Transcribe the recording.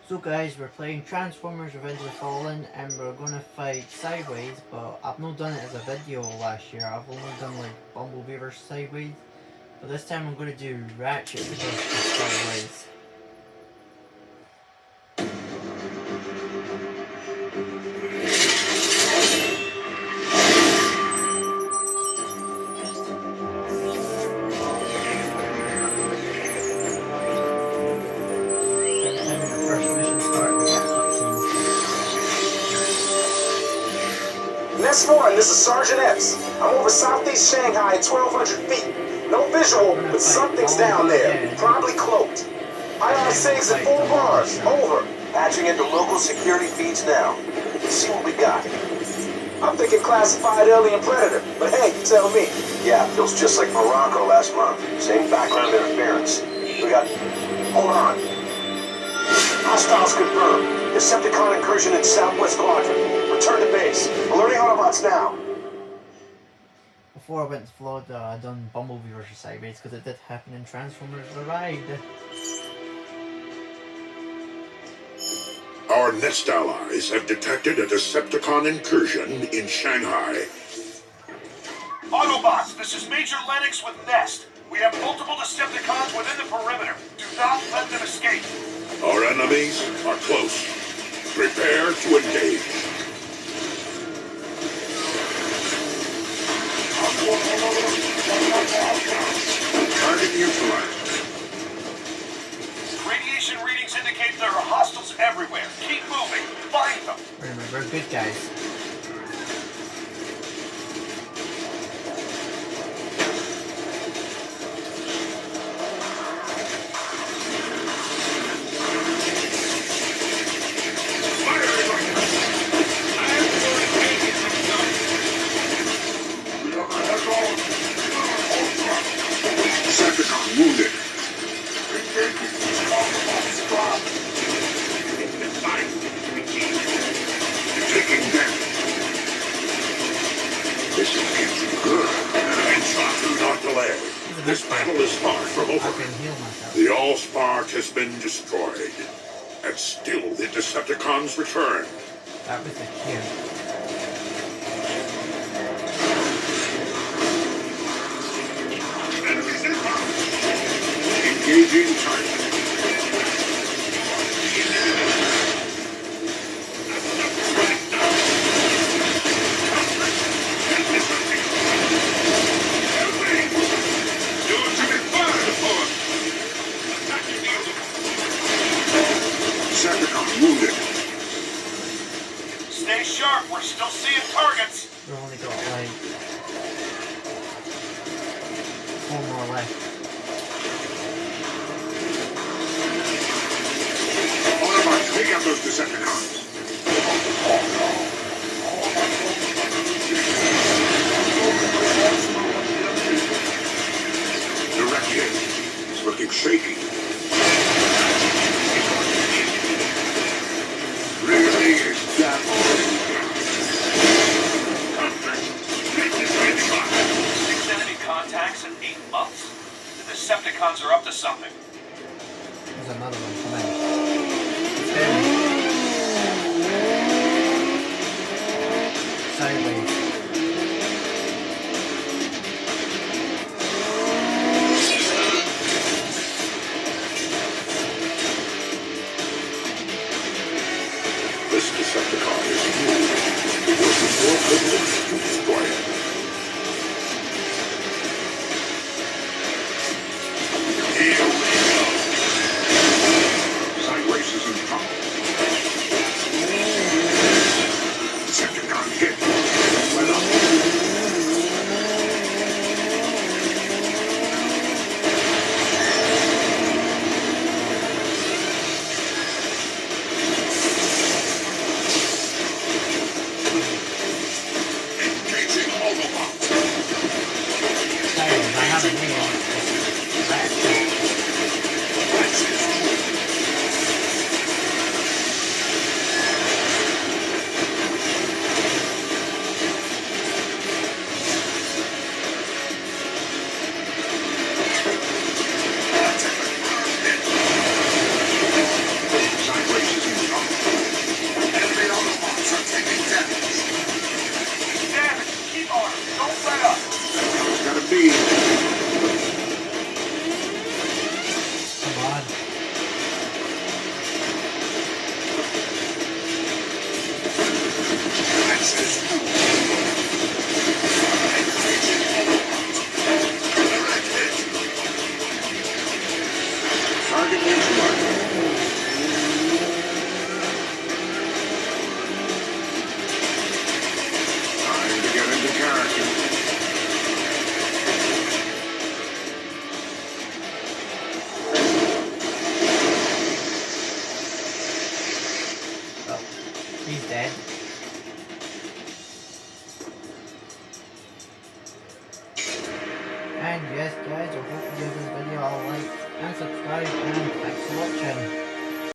So guys, we're playing Transformers Revenge of the Fallen and we're gonna fight Sideways, but I've not done it as a video last year. I've only done like Bumblebee vs Sideways. But this time I'm gonna do Ratchet versus Sideways. Nest 1, this is Sergeant X. I'm over southeast Shanghai at 1,200 feet. No visual, but something's down there, probably cloaked. IR-6 at 4 bars, over. Patching into local security feeds now. Let's see what we got. I'm thinking classified alien predator, but hey, you tell me. Yeah, feels just like Morocco last month. Same background interference. We got... Hold on. Hostiles confirmed. Decepticon incursion in Southwest Quadrant. Return to base. Alerting Autobots now. Before I went to Florida, I done Bumblebee vs Sideways because it did happen in Transformers The Ride. Our Nest allies have detected a Decepticon incursion in Shanghai. Autobots, this is Major Lennox with Nest. We have multiple Decepticons within the perimeter. Do not let them escape. Our enemies are close. Prepare to engage. Target neutralized. Radiation readings indicate there are hostiles everywhere. Keep moving. Find them. Remember, we're good guys. Decepticon wounded. Taking damage. This is getting good. Headshot, do not delay. This battle is far from I over. can heal myself. The Allspark has been destroyed. And still the Decepticons return. That was a cute. Enemies inbound. Engaging target. Decepticon wounded. Stay sharp. We're still seeing targets. We've only got like 4 more left. Autobots, take out those Decepticons. The Ratchet is looking shaky. Really is that Six enemy contacts in 8 months. The Decepticons are up to something. There's another one coming. It's down. Sideways. this Decepticon is new. It will be your privilege to destroy it. Here we go. Sideways is in trouble. Decepticon hit. Well up. Engaging Autobots. I have a name. Ratchet. He's dead. And yes guys, I hope you give this video a like and subscribe and thanks for watching.